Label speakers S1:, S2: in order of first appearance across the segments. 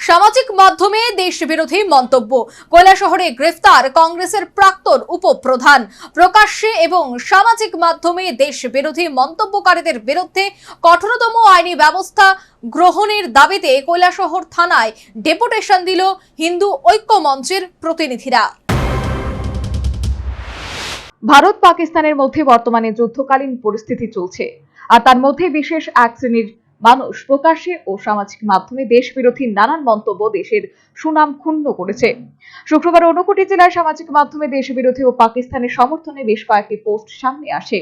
S1: সামাজিক মাধ্যমে দেশবিরোধী মন্তব্য। কৈলাসহরে গ্রেফতার কংগ্রেসের প্রাক্তন উপপ্রধান। প্রকাশ্যে এবং সামাজিক মাধ্যমে দেশবিরোধী মন্তব্যকারীদের বিরুদ্ধে কঠোরতম আইনি ব্যবস্থা গ্রহণের দাবিতে কৈলাসহর থানায় ডেপুটেশন দিল হিন্দু ঐক্য মঞ্চের প্রতিনিধিরা।
S2: ভারত পাকিস্তানের মধ্যে বর্তমানে যুদ্ধকালীন পরিস্থিতি চলছে, আর তার মধ্যে বিশেষ এক শ্রেণীর মানুষ প্রকাশ্যে ও সামাজিক মাধ্যমে দেশবিরোধী নানান মন্তব্য দেশের সুনাম ক্ষুণ্ণ করেছে। শুক্রবার ঊনকোটি জেলার সামাজিক মাধ্যমে দেশবিরোধী ও পাকিস্তানের সমর্থনে বেশ কয়েকটি পোস্ট সামনে আসে।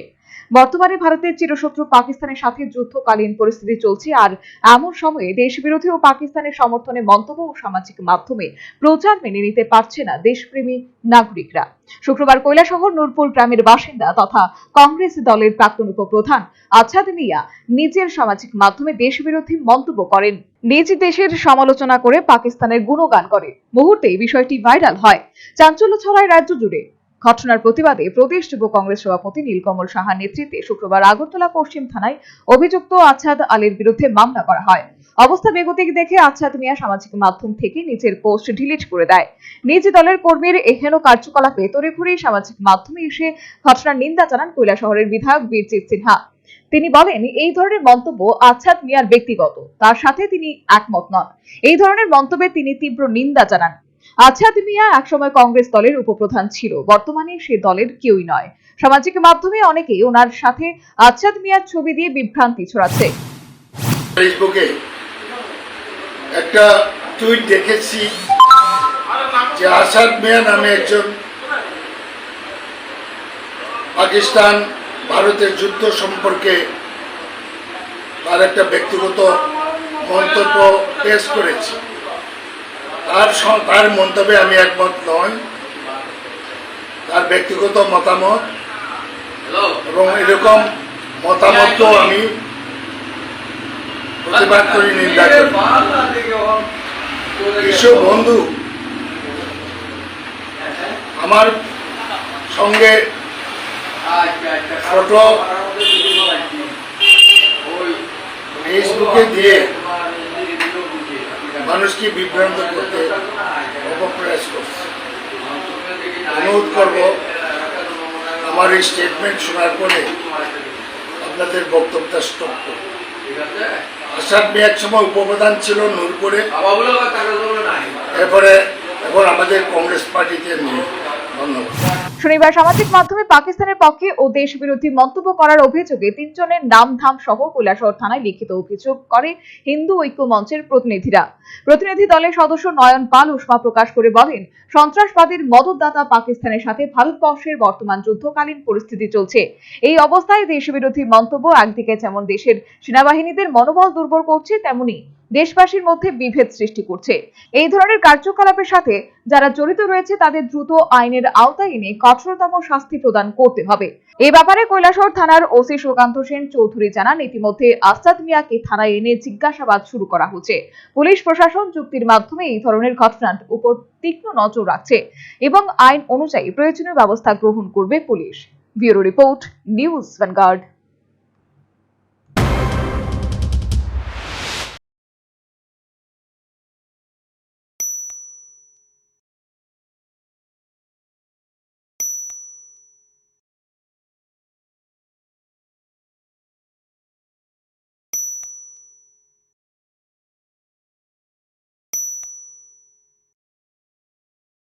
S2: বর্তমানে ভারতের চিরশত্রু পাকিস্তানের সাথে যুদ্ধকালীন পরিস্থিতি চলছে, আর এমন সময়ে দেশবিরোধী ও পাকিস্তানের সমর্থনে মন্তব্য ও সামাজিক মাধ্যমে প্রচার মেনে নিতে পারছে না দেশপ্রেমী নাগরিকরা। শুক্রবার কৈলাসহর নূরপুর গ্রামের বাসিন্দা তথা কংগ্রেস দলের প্রাক্তন উপপ্রধান আছাদ মিয়া নিজের সামাজিক মাধ্যমে দেশবিরোধী মন্তব্য করেন। নিজ দেশের সমালোচনা করে পাকিস্তানের গুণগান করে। মুহূর্তেই বিষয়টি ভাইরাল হয়, চাঞ্চল্য ছড়ায় রাজ্য জুড়ে। ঘটনার প্রতিবাদে প্রদেশ যুব কংগ্রেস সভাপতি নীলকমল সাহার নেতৃত্বে শুক্রবার আগরতলা পশ্চিম থানায় অভিযুক্ত আছাদ আলীর বিরুদ্ধে মামলা করা হয়। অবস্থা বেগতিক দেখে আছাদ মিয়া সামাজিক মাধ্যম থেকে নিজের পোস্ট ডিলিট করে দেয়। নিজ দলের কর্মীর এহেন কার্যকলাপে তড়িঘড়ি সামাজিক মাধ্যমে এসে ঘটনার নিন্দা জানান কৈলাসহরের বিধায়ক বীরজিৎ সিনহা। তিনি বলেন, এই ধরনের মন্তব্য আছাদ মিয়ার ব্যক্তিগত, তার সাথে তিনি একমত নন। এই ধরনের মন্তব্যে তিনি তীব্র নিন্দা জানান। আছাদ মিয়া একসময় কংগ্রেস দলের উপপ্রধান ছিল, বর্তমানে সে দলের কেউই নয়। সামাজিক মাধ্যমে অনেকেই ওনার সাথে আছাদ মিয়ার ছবি দিয়ে বিভ্রান্তি ছড়াচ্ছে।
S3: ফেসবুকে একটা টুইট দেখেছি যে আছাদ মিয়া নামে একজন পাকিস্তান ভারতের যুদ্ধ সম্পর্কে তার একটা ব্যক্তিগত মন্তব্য পেশ করেছে। তার মন্তব্যে আমি একমত নই। তার ব্যক্তিগত মতামত এবং এরকম মতামত আমি প্রতিবাদ করি, নিন্দা করি। কিছু বন্ধু আমার সঙ্গে ফটো ফেসবুকে দিয়ে মানুষকে বিভ্রান্ত করতে অপপ্রয়াস করছে। অনুরোধ করব, আমার এই স্টেটমেন্ট শোনার পরে আপনাদের বক্তব্যটা স্টপ করব। আছাদ মিয়া এক সময় উপপ্রধান ছিল নূরপুরে, এরপরে এখন আমাদের কংগ্রেস পার্টিতে নিয়ে। ধন্যবাদ।
S2: শনিবার সামাজিক মাধ্যমে পাকিস্তানের পক্ষে ও দেশবিরোধী মন্তব্য করার অভিযোগে 3 জনের নাম-ধাম সহ কৈলাসহর থানায় লিখিত অভিযোগ করে হিন্দু ঐক্য মঞ্চের প্রতিনিধিরা। প্রতিনিধি দলের সদস্য নয়ন পাল উষ্মা প্রকাশ করে বলেন, সন্ত্রাসবাদীর মদতদাতা পাকিস্তানের সাথে ভারতবর্ষের বর্তমান যুদ্ধকালীন পরিস্থিতি চলছে। এই অবস্থায় দেশবিরোধী মন্তব্য একদিকে যেমন দেশের সেনাবাহিনীদের মনোবল দুর্বল করছে, তেমনি দেশবাসীর মধ্যে বিভেদ সৃষ্টি করছে। এই ধরনের কার্যকলাপের সাথে যারা জড়িত রয়েছে তাদের দ্রুত আইনের আওতায় এনে কঠোরতম শাস্তি প্রদান করতে হবে। এই ব্যাপারে কৈলাসহর থানার ওসি সুকান্ত সেন চৌধুরী জানান, ইতিমধ্যে আছাদ মিয়াকে থানায় এনে জিজ্ঞাসাবাদ শুরু করা হচ্ছে। পুলিশ প্রশাসন যুক্তির মাধ্যমে এই ধরনের ঘটনার উপর তীক্ষ্ণ নজর রাখছে এবং আইন অনুযায়ী প্রয়োজনীয় ব্যবস্থা গ্রহণ করবে police. Bureau report, news vanguard.